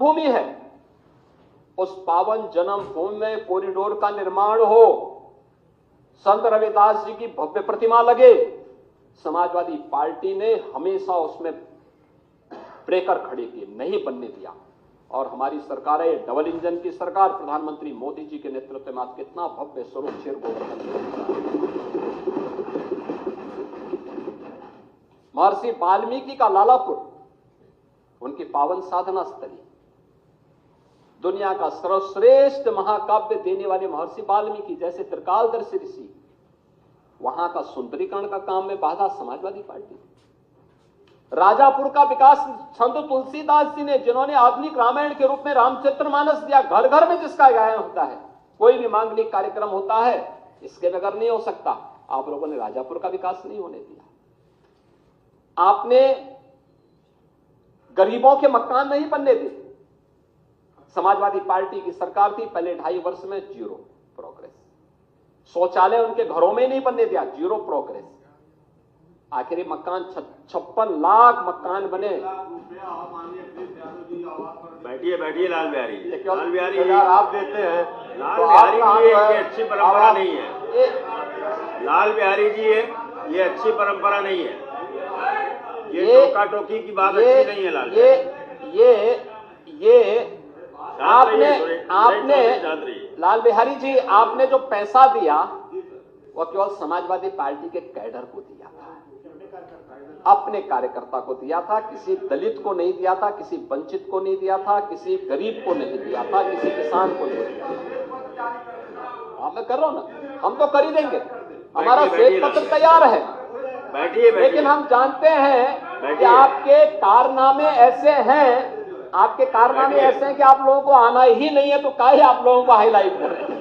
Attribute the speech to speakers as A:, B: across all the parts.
A: भूमि है, उस पावन जन्मभूमि में कॉरिडोर का निर्माण हो, संत रविदास जी की भव्य प्रतिमा लगे। समाजवादी पार्टी ने हमेशा उसमें ब्रेकर खड़े किए, नहीं बनने दिया। और हमारी सरकार है डबल इंजन की सरकार, प्रधानमंत्री मोदी जी के नेतृत्व में आज कितना भव्य स्वरूप शेर महर्षि वाल्मीकि का लालापुर, उनकी पावन साधना स्थली, दुनिया का सर्वश्रेष्ठ महाकाव्य देने वाले महर्षि वाल्मीकि जैसे त्रिकालदर्शी ऋषि, वहां का सुंदरीकरण का काम में बाधा समाजवादी पार्टी। राजापुर का विकास संत तुलसीदास जी ने, जिन्होंने आधुनिक रामायण के रूप में रामचरितमानस दिया, घर घर में जिसका गायन होता है, कोई भी मांगलिक कार्यक्रम होता है, इसके बगैर नहीं हो सकता। आप लोगों ने राजापुर का विकास नहीं होने दिया। आपने गरीबों के मकान नहीं बनने दिए। समाजवादी पार्टी की सरकार थी, पहले 2.5 वर्ष में 0 प्रोग्रेस। शौचालय उनके घरों में नहीं बनने दिया, 0 प्रोग्रेस। आखिरी मकान 56 लाख मकान बने।
B: बैठिए बैठिए लाल बिहारी
A: आप देते हैं
B: लाल बिहारी जी, ये अच्छी परंपरा नहीं है। लाल बिहारी जी, ये अच्छी परंपरा नहीं है। ये टोका टोकी की बात अच्छी नहीं है। लाल
A: आपने लाल बिहारी जी, आपने जो पैसा दिया वो केवल समाजवादी पार्टी के कैडर को दिया था, अपने कार्यकर्ता को दिया था, किसी दलित को नहीं दिया था, किसी वंचित को नहीं दिया था, किसी गरीब को नहीं दिया था, किसी किसान को नहीं दिया था। मैं कर रहा हूं ना, हम तो कर ही देंगे, हमारा श्वेत पत्र तैयार है।
B: बैठिए,
A: लेकिन हम जानते हैं कि आपके कारनामे ऐसे हैं, आपके कारनामे ऐसे हैं कि आप लोगों को आना ही नहीं है, तो काहे आप लोगों को हाईलाइट कर रहे हैं।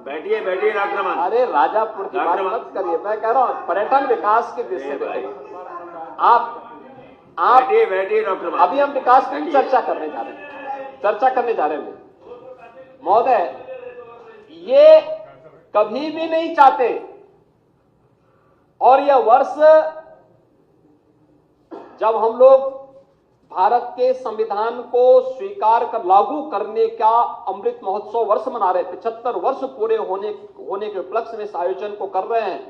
B: बैठिए बैठिए डॉक्टर मान।
A: अरे राजापुर की बात मत करिए, मैं कह रहा हूं पर्यटन विकास के दृष्टि से आप
B: बैठिए डॉक्टर मान।
A: अभी हम विकास की चर्चा करने जा रहे हैं महोदय। ये कभी भी नहीं चाहते, और यह वर्ष जब हम लोग भारत के संविधान को स्वीकार कर लागू करने का अमृत महोत्सव वर्ष मना रहे, 75 वर्ष पूरे होने के उपलक्ष्य में इस आयोजन को कर रहे हैं,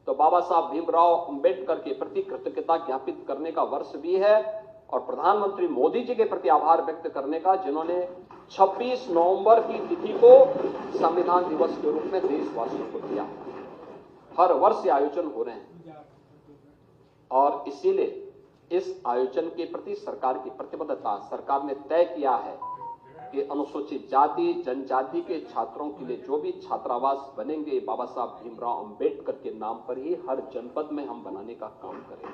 A: तो बाबा साहब भीमराव अंबेडकर के प्रति कृतज्ञता ज्ञापित करने का वर्ष भी है, और प्रधानमंत्री मोदी जी के प्रति आभार व्यक्त करने का, जिन्होंने 26 नवंबर की तिथि को संविधान दिवस के रूप में देशवासियों को दिया। हर वर्ष ये आयोजन हो रहे हैं, और इसीलिए इस आयोजन के प्रति सरकार की प्रतिबद्धता, सरकार ने तय किया है कि अनुसूचित जाति जनजाति के छात्रों के लिए जो भी छात्रावास बनेंगे, बाबा साहब भीमराव अंबेडकर के नाम पर ही हर जनपद में हम बनाने का काम करेंगे।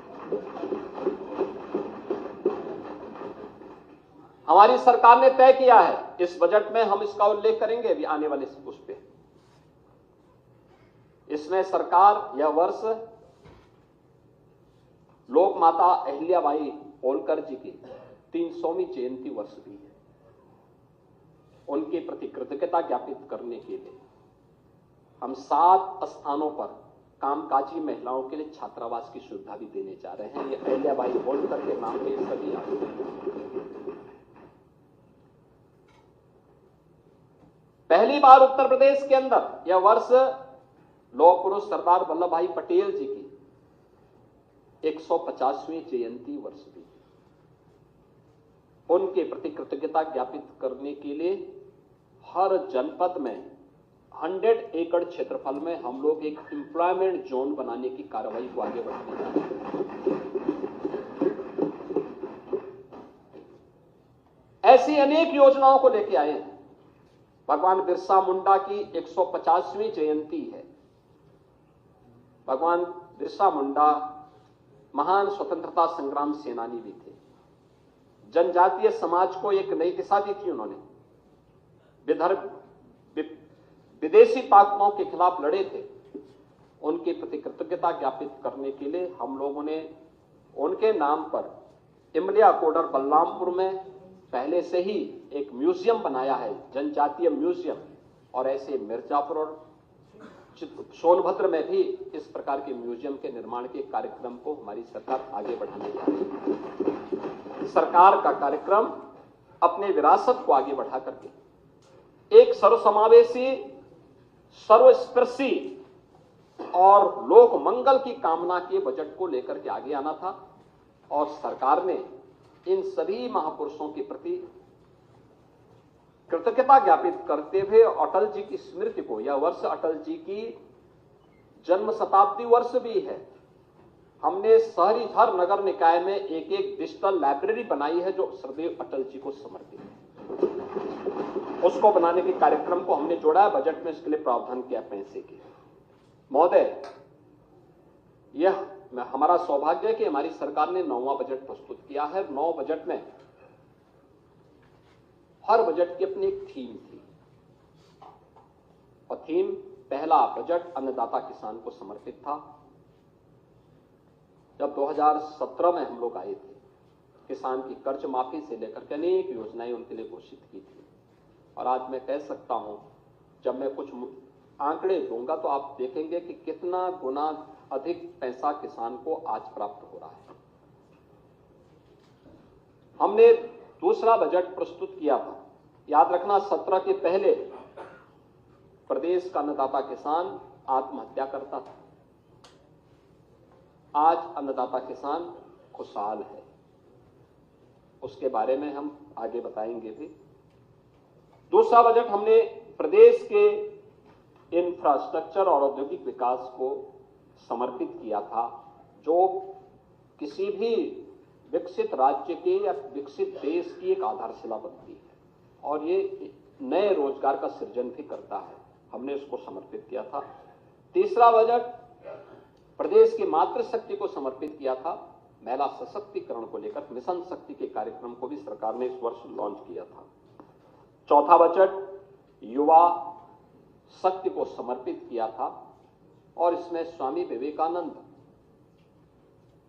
A: हमारी सरकार ने तय किया है, इस बजट में हम इसका उल्लेख करेंगे अभी आने वाले उस पे। इसमें सरकार यह वर्ष लोक माता अहिल्याबाई होलकर जी की 300वीं जयंती वर्ष भी है। उनके प्रति कृतज्ञता ज्ञापित करने के लिए हम 7 स्थानों पर कामकाजी महिलाओं के लिए छात्रावास की सुविधा भी देने जा रहे हैं। ये अहिल्याबाई होलकर के नाम पे सभी पहली बार उत्तर प्रदेश के अंदर यह वर्ष लौह पुरुष सरदार वल्लभ भाई पटेल जी की 150वीं जयंती वर्ष भी। उनके प्रति कृतज्ञता ज्ञापित करने के लिए हर जनपद में 100 एकड़ क्षेत्रफल में हम लोग एक एम्प्लॉयमेंट जोन बनाने की कार्रवाई को आगे बढ़ाने जा रहे हैं। ऐसी अनेक योजनाओं को लेकर आए हैं। भगवान बिरसा मुंडा की 150वीं जयंती है। भगवान बिरसा मुंडा महान स्वतंत्रता संग्राम सेनानी भी थे। जनजातीय समाज को एक नई दिशा दी थी उन्होंने। विदेशी ताकतों के खिलाफ लड़े थे। उनके प्रति कृतज्ञता ज्ञापित करने के लिए हम लोगों ने उनके नाम पर इमलिया कोडर बलरामपुर में पहले से ही एक म्यूजियम बनाया है, जनजातीय म्यूजियम। और ऐसे मिर्जापुर और सोनभद्र में भी इस प्रकार के म्यूजियम के निर्माण के कार्यक्रम को हमारी सरकार आगे बढ़ाने जा रही है। सरकार का कार्यक्रम अपने विरासत को आगे बढ़ा करके एक सर्वसमावेशी, सर्वस्पर्शी और लोक मंगल की कामना के बजट को लेकर के आगे आना था। और सरकार ने इन सभी महापुरुषों के प्रति कृतज्ञता ज्ञापित करते हुए अटल जी की स्मृति को, यह वर्ष अटल जी की जन्म शताब्दी वर्ष भी है, हमने शहरी हर नगर निकाय में एक एक डिजिटल लाइब्रेरी बनाई है जो सदैव अटल जी को समर्पित है। उसको बनाने के कार्यक्रम को हमने जोड़ा है, बजट में इसके लिए प्रावधान किया पैसे के। महोदय, यह हमारा सौभाग्य है कि हमारी सरकार ने 9वां बजट प्रस्तुत किया है। 9 बजट में हर बजट की अपनी एक थीम थी और थीम पहला बजट अन्नदाता किसान को समर्पित था। जब 2017 में हम लोग आए थे, किसान की कर्ज माफी से लेकर के अनेक योजनाएं उनके लिए घोषित की थी। और आज मैं कह सकता हूं, जब मैं कुछ आंकड़े दूंगा तो आप देखेंगे कि कितना गुना अधिक पैसा किसान को आज प्राप्त हो रहा है। हमने दूसरा बजट प्रस्तुत किया था। याद रखना, 17 के पहले प्रदेश का अन्नदाता किसान आत्महत्या करता था। आज अन्नदाता किसान खुशहाल है, उसके बारे में हम आगे बताएंगे भी। दूसरा बजट हमने प्रदेश के इंफ्रास्ट्रक्चर और औद्योगिक विकास को समर्पित किया था, जो किसी भी विकसित राज्य के या विकसित देश की एक आधारशिला बनती है और ये नए रोजगार का सृजन भी करता है। हमने इसको समर्पित किया था। तीसरा बजट प्रदेश की मातृशक्ति को समर्पित किया था। महिला सशक्तिकरण को लेकर मिशन शक्ति के कार्यक्रम को भी सरकार ने इस वर्ष लॉन्च किया था। चौथा बजट युवा शक्ति को समर्पित किया था और इसमें स्वामी विवेकानंद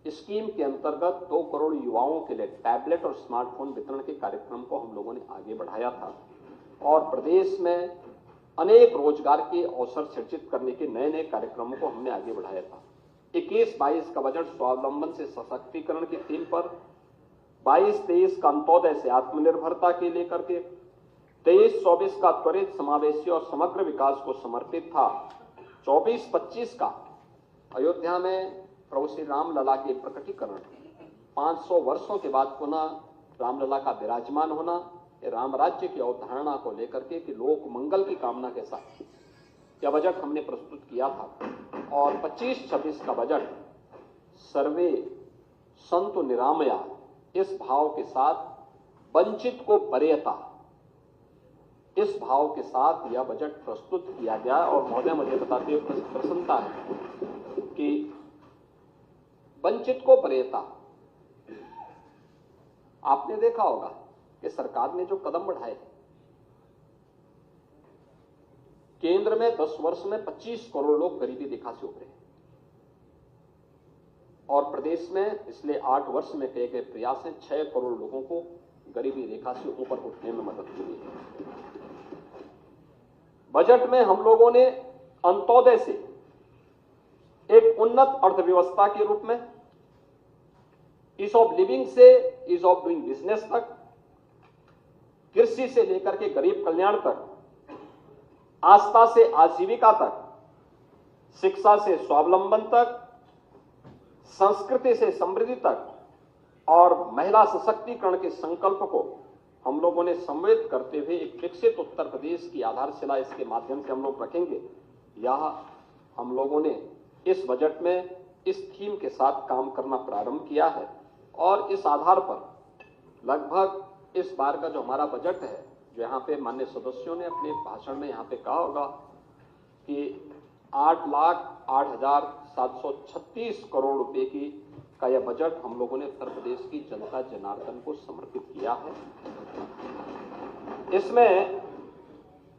A: स्कीम के अंतर्गत 2 करोड़ युवाओं के लिए टैबलेट और स्मार्टफोन वितरण के कार्यक्रम को हम लोगों ने आगे बढ़ाया था और प्रदेश में अनेक रोजगार के अवसर सृजित करने के नए नए कार्यक्रमों को हमने आगे बढ़ाया था। 21-22 का बजट स्वावलंबन से सशक्तिकरण की थीम पर, 22-23 का अंत्योदय से आत्मनिर्भरता के लेकर के, 23-24 का त्वरित समावेशी और समग्र विकास को समर्पित था। 24-25 का अयोध्या में प्रभु श्री रामलला के प्रकटीकरण, 500 वर्षों के बाद पुनः रामलला का विराजमान होना, राम राज्य की अवधारणा को लेकर के कि लोक मंगल की कामना के साथ यह बजट हमने प्रस्तुत किया था। और 25-26 का बजट सर्वे संतु निरामया, इस भाव के साथ वंचित को वरीयता, इस भाव के साथ यह बजट प्रस्तुत किया गया। और महोदय, मुझे बताते हुए प्रसन्नता है कि वंचित को वरीयता, आपने देखा होगा कि सरकार ने जो कदम बढ़ाए, केंद्र में 10 वर्ष में 25 करोड़ लोग गरीबी रेखा से उभरे और प्रदेश में पिछले 8 वर्ष में किए गए प्रयास हैं 6 करोड़ लोगों को गरीबी रेखा से ऊपर उठने में मदद मिली है। बजट में हम लोगों ने अंत्योदय से एक उन्नत अर्थव्यवस्था के रूप में, ईज ऑफ लिविंग से ईज ऑफ डूइंग बिजनेस तक, कृषि से लेकर के गरीब कल्याण तक, आस्था से आजीविका तक, शिक्षा से स्वावलंबन तक, संस्कृति से समृद्धि तक और महिला सशक्तिकरण के संकल्प को हम लोगों ने सम्मिलित करते हुए एक विकसित उत्तर प्रदेश की आधारशिला इसके माध्यम से हम लोग रखेंगे। यह हम लोगों ने इस बजट में इस थीम के साथ काम करना प्रारंभ किया है और इस आधार पर लगभग इस बार का जो हमारा बजट है, जो यहाँ पे माननीय सदस्यों ने अपने भाषण में यहाँ पे कहा होगा कि 8,08,736 करोड़ रुपए की का यह बजट हम लोगों ने उत्तर प्रदेश की जनता जनार्दन को समर्पित किया है। इसमें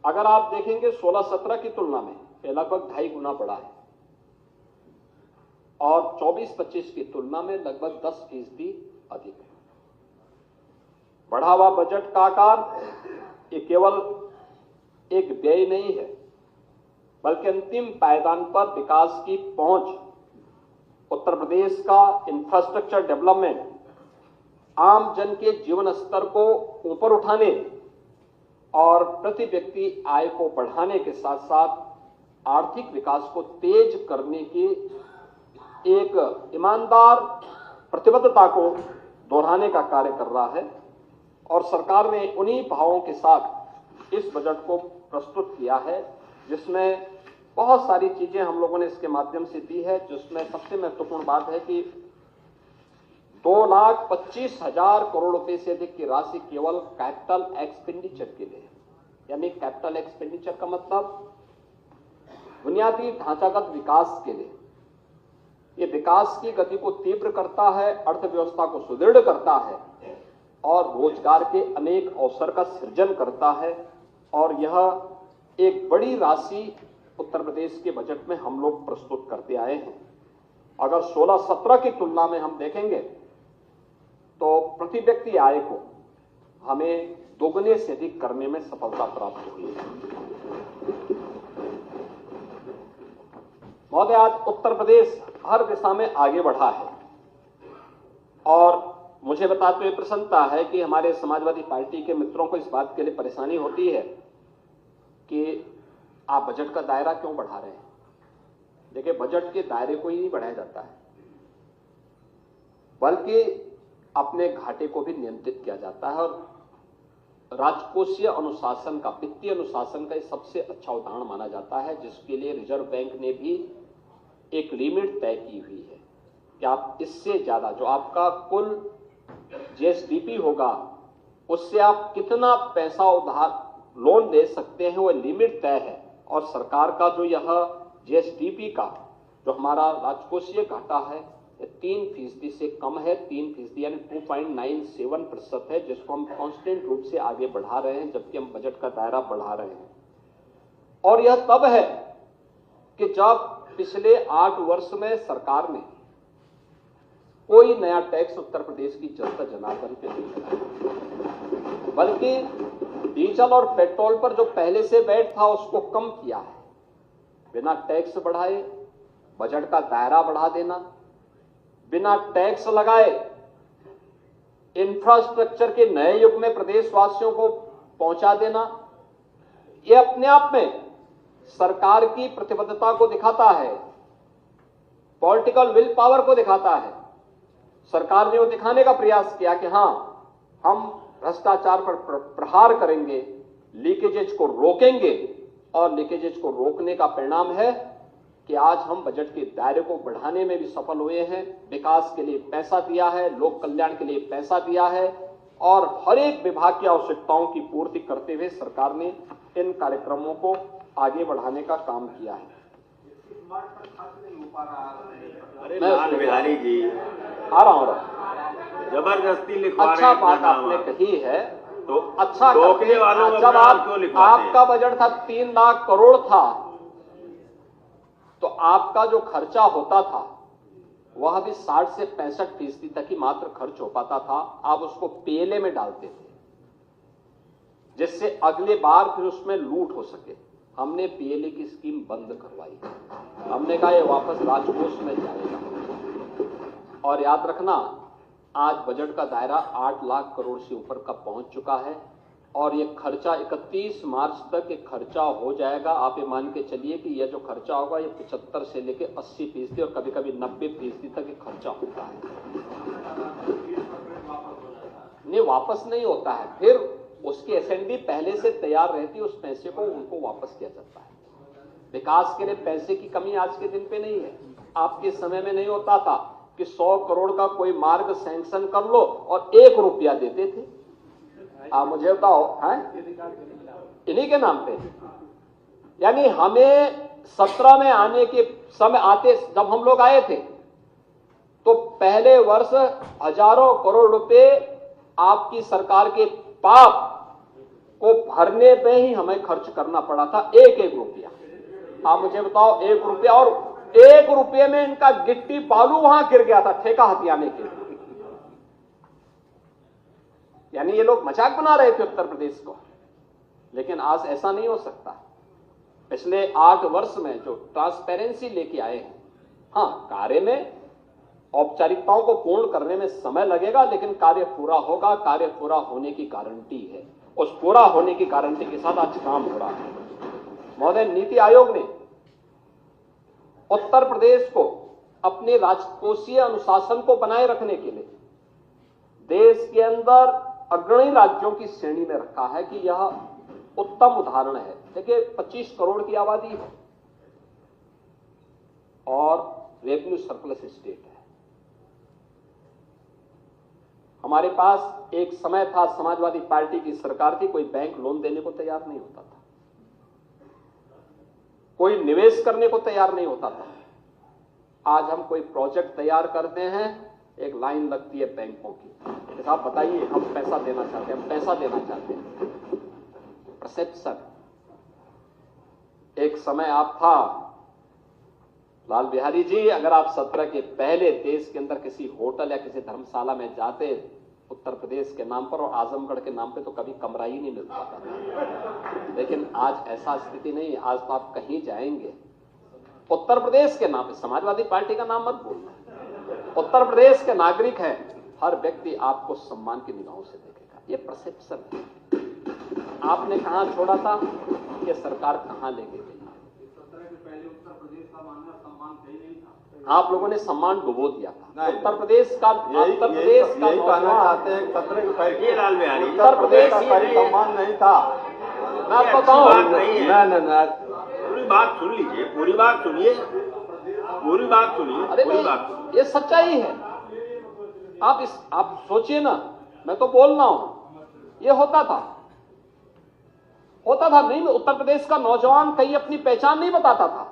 A: अगर आप देखेंगे 16-17 की तुलना में यह लगभग 2.5 गुना बढ़ा है और 24-25 की तुलना में लगभग 10% अधिक है। बढ़ा हुआ बजट का आकार ये केवल एक व्यय नहीं है, बल्कि अंतिम पायदान पर विकास की पहुंच, उत्तर प्रदेश का इंफ्रास्ट्रक्चर डेवलपमेंट, आम जन के जीवन स्तर को ऊपर उठाने और प्रति व्यक्ति आय को बढ़ाने के साथ साथ आर्थिक विकास को तेज करने की एक ईमानदार प्रतिबद्धता को दोहराने का कार्य कर रहा है। और सरकार ने उन्हीं भावों के साथ इस बजट को प्रस्तुत किया है, जिसमें बहुत सारी चीजें हम लोगों ने इसके माध्यम से दी है। जिसमें सबसे महत्वपूर्ण बात है कि 2,25,000 करोड़ रुपए से अधिक की राशि केवल कैपिटल एक्सपेंडिचर के लिए, यानी कैपिटल एक्सपेंडिचर का मतलब बुनियादी ढांचागत विकास के लिए। ये विकास की गति को तीव्र करता है, अर्थव्यवस्था को सुदृढ़ करता है और रोजगार के अनेक अवसर का सृजन करता है। और यह एक बड़ी राशि उत्तर प्रदेश के बजट में हम लोग प्रस्तुत करते आए हैं। अगर 16-17 की तुलना में हम देखेंगे तो प्रति व्यक्ति आय को हमें दोगुने से अधिक करने में सफलता प्राप्त हुई है। महोदय, आज उत्तर प्रदेश हर दिशा में आगे बढ़ा है और मुझे बताते हुए प्रसन्नता है कि हमारे समाजवादी पार्टी के मित्रों को इस बात के लिए परेशानी होती है कि आप बजट का दायरा क्यों बढ़ा रहे हैं। देखिए, बजट के दायरे को ही नहीं बढ़ाया जाता है, बल्कि अपने घाटे को भी नियंत्रित किया जाता है। और राजकोषीय अनुशासन का, वित्तीय अनुशासन का सबसे अच्छा उदाहरण माना जाता है, जिसके लिए रिजर्व बैंक ने भी एक लिमिट तय की हुई है कि आप इससे ज्यादा जो आपका कुल जीएसडीपी होगा उससे आप कितना पैसा उधार लोन दे सकते हैं, वो लिमिट तय है। और सरकार का जो यह जीएसडीपी का जो हमारा राजकोषीय घाटा है 3% से कम है, 3% यानी 2.97% है, जिसको हम कांस्टेंट रूप से आगे बढ़ा रहे हैं, जबकि हम बजट का दायरा बढ़ा रहे हैं। और यह तब है कि जब पिछले 8 वर्ष में सरकार ने कोई नया टैक्स उत्तर प्रदेश की जनता जनार्दन पे नहीं लगाया, बल्कि डीजल और पेट्रोल पर जो पहले से वैट था उसको कम किया है। बिना टैक्स बढ़ाए बजट का दायरा बढ़ा देना, बिना टैक्स लगाए इंफ्रास्ट्रक्चर के नए युग में प्रदेशवासियों को पहुंचा देना, यह अपने आप में सरकार की प्रतिबद्धता को दिखाता है, पॉलिटिकल विल पावर को दिखाता है। सरकार ने वो दिखाने का प्रयास किया कि हां, हम भ्रष्टाचार पर प्रहार करेंगे, लीकेजेज को रोकेंगे, और लीकेजेज को रोकने का परिणाम है कि आज हम बजट के दायरे को बढ़ाने में भी सफल हुए हैं। विकास के लिए पैसा दिया है, लोक कल्याण के लिए पैसा दिया है, और हर एक विभाग की आवश्यकताओं की पूर्ति करते हुए सरकार ने इन कार्यक्रमों को आगे बढ़ाने का काम किया है।
B: अरे लाल बिहारी जी,
A: आ रहा हूं,
B: जबरदस्ती लिखवा रहे हैं।
A: अच्छा बात आपने कही है,
B: तो
A: अच्छा
B: रोकने वालों को
A: जब आपका बजट था 3 लाख करोड़ था, तो आपका जो खर्चा होता था वह भी 60 से 65% तक ही मात्र खर्च हो पाता था। आप उसको पीएलए में डालते थे, जिससे अगले बार फिर उसमें लूट हो सके। हमने पीएलए की स्कीम बंद करवाई, हमने कहा ये वापस राजकोष में जाएगा। और याद रखना, आज बजट का दायरा 8 लाख करोड़ से ऊपर का पहुंच चुका है, और ये खर्चा 31 मार्च तक ये खर्चा हो जाएगा। आप ये मान के चलिए कि यह जो खर्चा होगा ये 75 से लेके 80% और कभी कभी 90% तक ये खर्चा होता है। नहीं, वापस नहीं होता है, फिर उसकी एसएनडी पहले से तैयार रहती है, उस पैसे को उनको वापस किया जाता है। विकास के लिए पैसे की कमी आज के दिन पे नहीं है। आपके समय में नहीं होता था कि 100 करोड़ का कोई मार्ग सैंक्शन कर लो और 1 रुपया देते थे। आप मुझे बताओ, हैं इन्हीं के नाम पे। यानी हमें 17 में आने के समय आते, जब हम लोग आए थे तो पहले वर्ष हजारों करोड़ रुपए आपकी सरकार के पाप को भरने पे ही हमें खर्च करना पड़ा था, एक रुपया। आप मुझे बताओ, 1 रुपया, और 1 रुपये में इनका गिट्टी बालू वहां गिर गया था ठेका हथियाने के लिए। यानी ये लोग मजाक बना रहे थे उत्तर प्रदेश को, लेकिन आज ऐसा नहीं हो सकता। पिछले 8 वर्ष में जो ट्रांसपेरेंसी लेके आए हैं, हाँ, कार्य में औपचारिकताओं को पूर्ण करने में समय लगेगा, लेकिन कार्य पूरा होगा। कार्य पूरा होने की गारंटी है। उस पूरा होने की गारंटी के साथ आज काम हो रहा है। महोदय, नीति आयोग ने उत्तर प्रदेश को अपने राजकोषीय अनुशासन को बनाए रखने के लिए देश के अंदर अग्रणी राज्यों की श्रेणी में रखा है कि यह उत्तम उदाहरण है। देखिए, 25 करोड़ की आबादी है और रेवेन्यू सरप्लस स्टेट है। हमारे पास एक समय था, समाजवादी पार्टी की सरकार थी, कोई बैंक लोन देने को तैयार नहीं होता था, कोई निवेश करने को तैयार नहीं होता था। आज हम कोई प्रोजेक्ट तैयार करते हैं, एक लाइन लगती है बैंकों की, साहब बताइए हम पैसा देना चाहते हैं, हम पैसा देना चाहते हैं। परसेप्शन। एक समय आप था लाल बिहारी जी, अगर आप 17 के पहले देश के अंदर किसी होटल या किसी धर्मशाला में जाते उत्तर प्रदेश के नाम पर और आजमगढ़ के नाम पे, तो कभी कमरा ही नहीं मिल पाता था। लेकिन आज ऐसा स्थिति नहीं है। आज तो आप कहीं जाएंगे, उत्तर प्रदेश के नाम पे, समाजवादी पार्टी का नाम मत बोलना, उत्तर प्रदेश के नागरिक हैं, हर व्यक्ति आपको सम्मान की निगाहों से देखेगा। ये परसेप्शन है। आपने कहां छोड़ा था, ये सरकार कहां लेके गई। आप लोगों ने सम्मान डुबो दिया था। उत्तर प्रदेश का, उत्तर प्रदेश का
C: कहना चाहते हैं 17 के पहले
B: लाल बिहारी
A: उत्तर प्रदेश
C: का कोई सम्मान नहीं था।
A: मैं आपको बताऊं,
B: पूरी बात सुन लीजिए, पूरी बात सुनिए, पूरी बात सुनिए।
A: अरे
B: पूरी
A: नहीं,
B: बात सुनिए।
A: ये सच्चाई है। आप सोचिए ना, मैं तो बोल रहा हूं, ये होता था नहीं। उत्तर प्रदेश का नौजवान कहीं अपनी पहचान नहीं बताता था,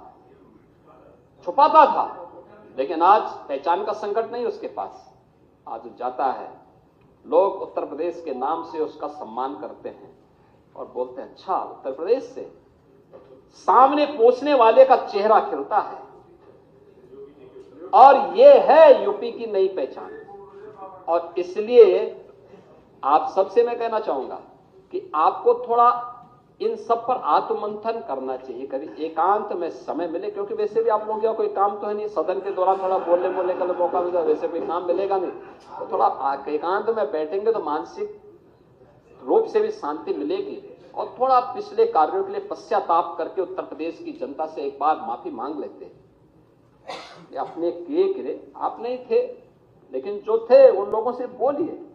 A: छुपाता था। लेकिन आज पहचान का संकट नहीं उसके पास। आज जाता है, लोग उत्तर प्रदेश के नाम से उसका सम्मान करते हैं और बोलते हैं अच्छा, उत्तर प्रदेश से। सामने पहुंचने वाले का चेहरा खिलता है और यह है यूपी की नई पहचान। और इसलिए आप सबसे मैं कहना चाहूंगा कि आपको थोड़ा इन सब पर आत्ममंथन करना चाहिए। कभी एकांत में समय मिले, क्योंकि वैसे भी आप लोगों का कोई काम तो है नहीं, सदन के दौरान थोड़ा बोलने का मौका मिलेगा, वैसे कोई काम मिलेगा नहीं, तो थोड़ा एकांत में बैठेंगे तो मानसिक रूप से भी शांति मिलेगी। और थोड़ा पिछले कार्यों के लिए पश्चाताप करके उत्तर प्रदेश की जनता से एक बार माफी मांग लेते हैं। अपने किए आप नहीं थे, लेकिन जो थे उन लोगों से बोलिए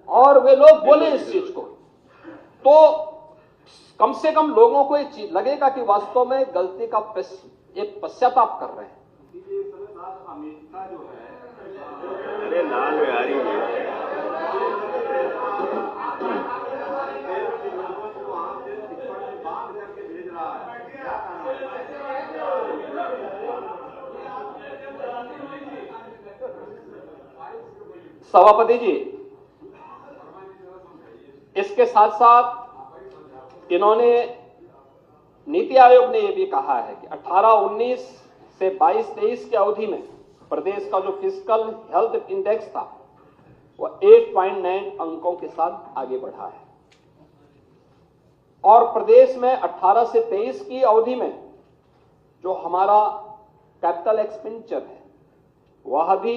A: और वे लोग बोले इस चीज को, तो कम से कम लोगों को ये चीज लगेगा कि वास्तव में गलती का एक पश्चाताप कर रहे हैं।
B: अरे लाल बिहारी
A: सभापति जी, इसके साथ साथ इन्होंने, नीति आयोग ने यह भी कहा है कि 18-19 से 22-23 की अवधि में प्रदेश का जो फिजिकल हेल्थ इंडेक्स था वह 8.9 अंकों के साथ आगे बढ़ा है। और प्रदेश में 18 से 23 की अवधि में जो हमारा कैपिटल एक्सपेंडिचर है वह भी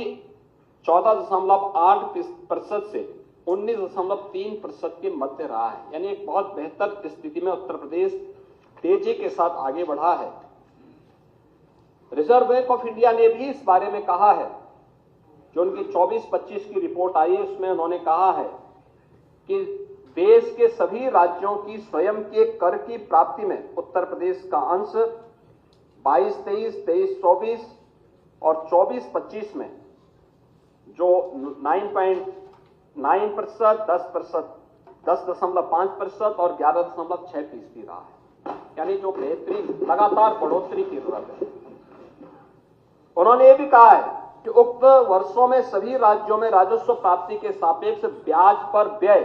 A: 14.8% से 19.3% के मध्य रहा है। यानी एक बहुत बेहतर स्थिति में उत्तर प्रदेश तेजी के साथ आगे बढ़ा है। रिजर्व बैंक ऑफ इंडिया ने भी इस बारे में कहा है, जो उनकी 24-25 की रिपोर्ट आई है उसमें उन्होंने कहा है कि देश के सभी राज्यों की स्वयं के कर की प्राप्ति में उत्तर प्रदेश का अंश 22-23, 23-24 और 24-25 में जो 9.9%, 10.5% और 11.6% रहा है। यानी जो बेहतरीन लगातार बढ़ोतरी की जरूरत है। उन्होंने ये भी कहा है कि उक्त वर्षों में सभी राज्यों में राजस्व प्राप्ति के सापेक्ष ब्याज पर व्यय,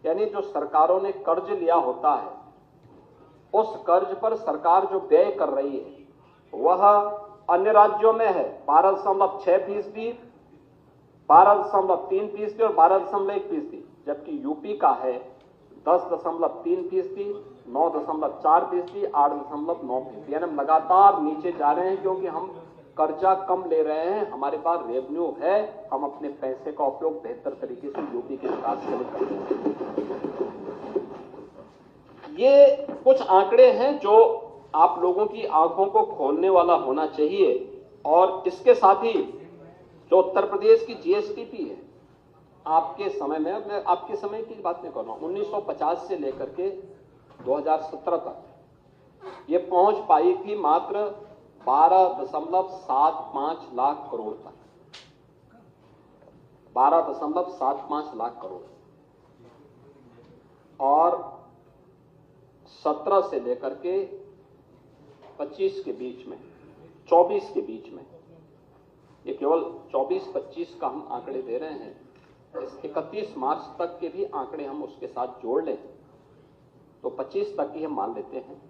A: यानी जो सरकारों ने कर्ज लिया होता है उस कर्ज पर सरकार जो व्यय कर रही है वह अन्य राज्यों में है 12.6%, 12.3% और 12.1%, जबकि यूपी का है 10.3%, 9.4%, 8.9%, यानी हम लगातार नीचे जा रहे हैं क्योंकि हम कर्जा कम ले रहे हैं, हमारे पास रेवेन्यू है, हम अपने पैसे का उपयोग बेहतर तरीके से यूपी के विकास के लिए कर रहे हैं। ये कुछ आंकड़े हैं जो आप लोगों की आंखों को खोलने वाला होना चाहिए। और इसके साथ ही जो उत्तर प्रदेश की जीएसडीपी है, आपके समय में, मैं आपके समय की बात नहीं कर रहा हूं, 1950 से लेकर के 2017 तक ये पहुंच पाई थी मात्र 12.75 लाख करोड़ तक, 12.75 लाख करोड़। और 17 से लेकर के 25 के बीच में, 24 के बीच में, ये केवल 24-25 का हम आंकड़े दे रहे हैं, इस 31 मार्च तक के भी आंकड़े हम उसके साथ जोड़ लें तो 25 तक ही हम मान लेते हैं।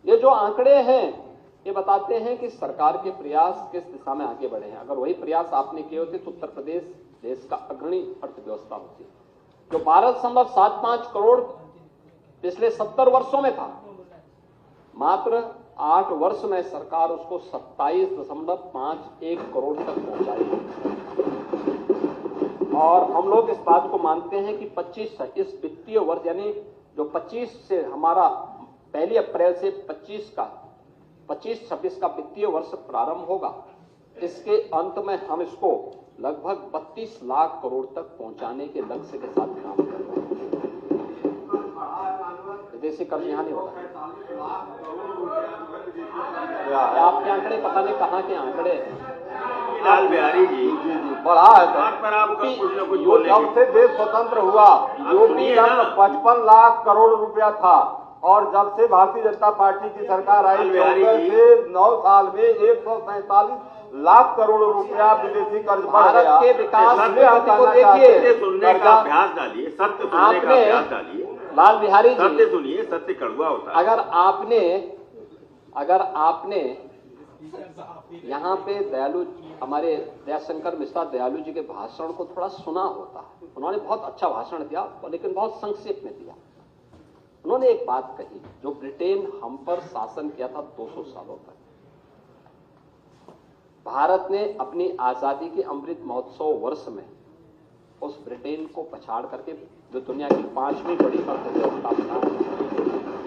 A: ये जो आंकड़े हैं ये बताते हैं कि सरकार के प्रयास किस दिशा में आगे बढ़े हैं। अगर वही प्रयास आपने किए होते तो उत्तर प्रदेश देश का अग्रणी अर्थव्यवस्था होती। जो 12.75 करोड़ पिछले 70 वर्षों में था, मात्र 8 वर्ष में सरकार उसको 27.51 करोड़ तक पहुंचाई। और हम लोग इस बात को मानते हैं कि 25 इस वित्तीय वर्ष, यानी जो 25 से हमारा 1 अप्रैल से 25-26 का वित्तीय वर्ष प्रारंभ होगा, इसके अंत में हम इसको लगभग 32 लाख करोड़ तक पहुंचाने के लक्ष्य के साथ काम कर रहे हैं। विदेशी कर्ज यहां नहीं होगा। आपके आंकड़े पता नहीं कहां के आंकड़े हैं।
B: लाल बिहारी जी
C: बढ़ा है
B: पर आप कुछ न कुछ
C: जब से देश स्वतंत्र हुआ यूपी 55 लाख करोड़ रुपया था, और जब से भारतीय जनता पार्टी की सरकार आई 14 से 9 साल में 147 लाख करोड़ रुपया विदेशी कर्ज बढ़ गया।
A: के विकास
B: को देखिए, सुनने का अभ्यास डालिए, सत्य सुनने का अभ्यास डालिए।
A: लाल बिहारी जी,
B: सत्य सुनिए, सत्य कड़वा होता है।
A: अगर आपने यहाँ पे हमारे दयाशंकर मिश्रा दयालु जी के भाषण को थोड़ा सुना होता, उन्होंने बहुत अच्छा भाषण दिया, लेकिन बहुत संक्षेप में दिया। उन्होंने एक बात कही, जो ब्रिटेन हम पर शासन किया था 200 सालों तक, भारत ने अपनी आजादी के अमृत महोत्सव वर्ष में उस ब्रिटेन को पछाड़ करके जो दुनिया की 5वीं बड़ी अर्थव्यवस्था बना,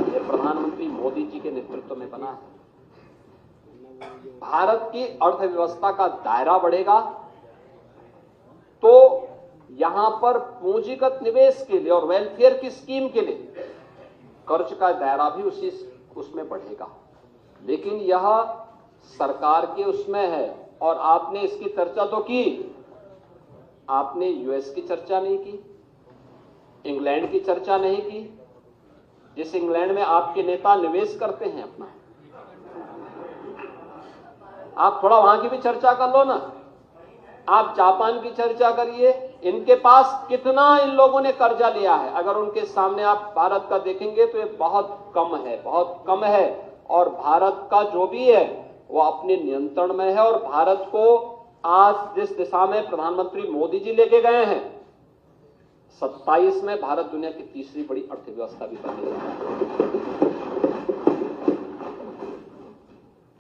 A: ये प्रधानमंत्री मोदी जी के नेतृत्व में बना है। भारत की अर्थव्यवस्था का दायरा बढ़ेगा तो यहां पर पूंजीगत निवेश के लिए और वेलफेयर की स्कीम के लिए कर्ज का दायरा भी उसमें बढ़ेगा। लेकिन यह सरकार के उसमें है। और आपने इसकी चर्चा तो की, आपने यूएस की चर्चा नहीं की, इंग्लैंड की चर्चा नहीं की, जिस इंग्लैंड में आपके नेता निवेश करते हैं अपना, आप थोड़ा वहां की भी चर्चा कर लो ना। आप जापान की चर्चा करिए, इनके पास कितना इन लोगों ने कर्जा लिया है। अगर उनके सामने आप भारत का देखेंगे तो ये बहुत कम है, बहुत कम है। और भारत का जो भी है वो अपने नियंत्रण में है। और भारत को आज जिस दिशा में प्रधानमंत्री मोदी जी लेके गए हैं, 27 में भारत दुनिया की तीसरी बड़ी अर्थव्यवस्था भी बनेगा।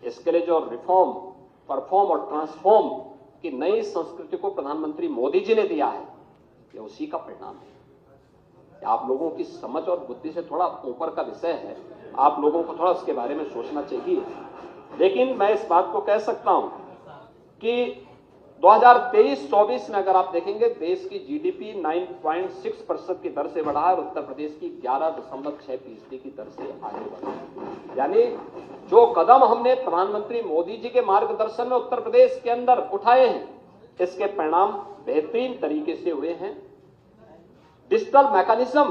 A: इसके लिए जो रिफॉर्म, परफॉर्म और ट्रांसफॉर्म की नई संस्कृति को प्रधानमंत्री मोदी जी ने दिया है, ये उसी का परिणाम है। आप लोगों की समझ और बुद्धि से थोड़ा ऊपर का विषय है, आप लोगों को थोड़ा उसके बारे में सोचना चाहिए। लेकिन मैं इस बात को कह सकता हूं कि 2023-24 में अगर आप देखेंगे, देश की जीडीपी 9.6% की दर से बढ़ा है और उत्तर प्रदेश की 11.6% की दर से आगे बढ़ा है। यानी जो कदम हमने प्रधानमंत्री मोदी जी के मार्गदर्शन में उत्तर प्रदेश के अंदर उठाए हैं, इसके परिणाम बेहतरीन तरीके से हुए हैं। डिजिटल मैकेनिज्म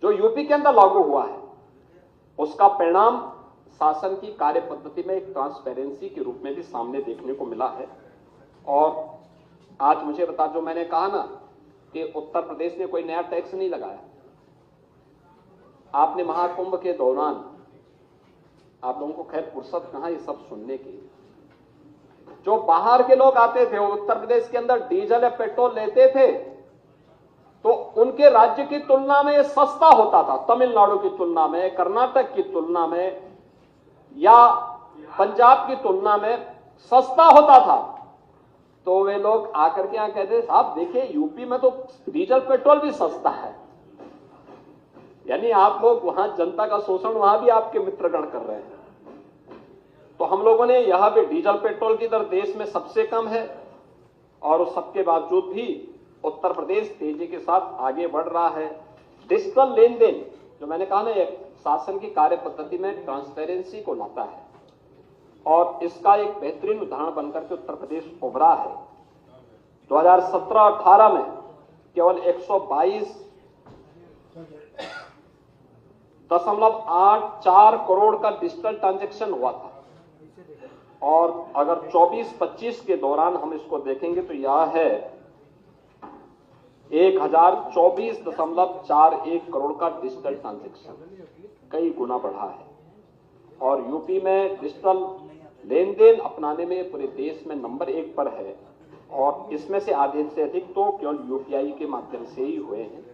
A: जो यूपी के अंदर लागू हुआ है, उसका परिणाम शासन की कार्य पद्धति में एक ट्रांसपेरेंसी के रूप में भी सामने देखने को मिला है। और आज मुझे बता, जो मैंने कहा ना कि उत्तर प्रदेश ने कोई नया टैक्स नहीं लगाया। आपने महाकुंभ के दौरान, आप लोगों को खैर फुर्सत कहां ये सब सुनने की, जो बाहर के लोग आते थे वो उत्तर प्रदेश के अंदर डीजल या पेट्रोल लेते थे, तो उनके राज्य की तुलना में ये सस्ता होता था, तमिलनाडु की तुलना में, कर्नाटक की तुलना में या पंजाब की तुलना में सस्ता होता था। तो वे लोग आकर के यहां कहते हैं साहब देखिए यूपी में तो डीजल पेट्रोल भी सस्ता है। यानी आप लोग वहां जनता का शोषण वहां भी आपके मित्रगण कर रहे हैं। तो हम लोगों ने यहां पे डीजल पेट्रोल की दर देश में सबसे कम है और उस सबके बावजूद भी उत्तर प्रदेश तेजी के साथ आगे बढ़ रहा है। डिजिटल लेन देन जो मैंने कहा ना, एक शासन की कार्य पद्धति में ट्रांसपेरेंसी को लाता है और इसका एक बेहतरीन उदाहरण बनकर के उत्तर प्रदेश उभरा है। 2017-18 में केवल 122.84 करोड़ का डिजिटल ट्रांजैक्शन हुआ था और अगर 24-25 के दौरान हम इसको देखेंगे तो यह है 1024.41 करोड़ का डिजिटल ट्रांजैक्शन, कई गुना बढ़ा है। और यूपी में डिजिटल लेन देन अपनाने में पूरे देश में नंबर 1 पर है और इसमें से आधे से अधिक तो केवल यूपीआई के माध्यम से ही हुए हैं।